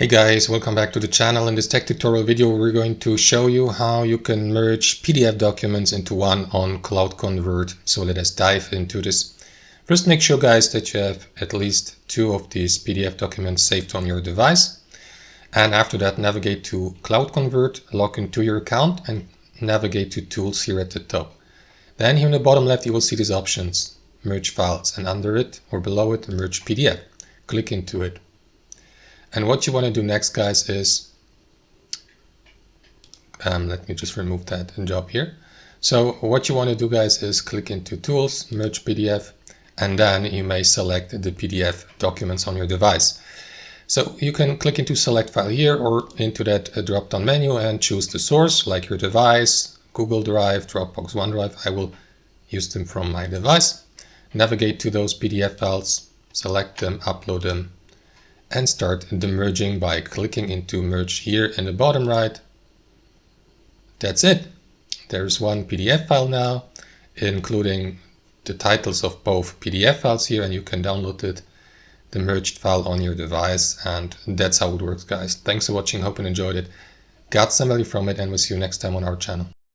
Hey guys, welcome back to the channel. In this tech tutorial video we're going to show you how you can merge PDF documents into one on CloudConvert. So let us dive into this. First, make sure guys that you have at least 2 of these PDF documents saved on your device. And after that, navigate to CloudConvert, log into your account and navigate to Tools here at the top. Then here in the bottom left you will see these options, Merge Files, and under it or below it, Merge PDF. Click into it. And what you want to do next, guys, is, let me just remove that job here. So what you want to do, guys, is click into Tools, Merge PDF, and then you may select the PDF documents on your device. So you can click into Select File here or into that drop-down menu and choose the source, like your device, Google Drive, Dropbox, OneDrive. I will use them from my device. Navigate to those PDF files, select them, upload them, and start the merging by clicking into Merge here in the bottom right. That's it. There's one PDF file now, including the titles of both PDF files here, and you can download it, the merged file, on your device. And that's how it works, guys. Thanks for watching. Hope you enjoyed it. Got some value from it, and we'll see you next time on our channel.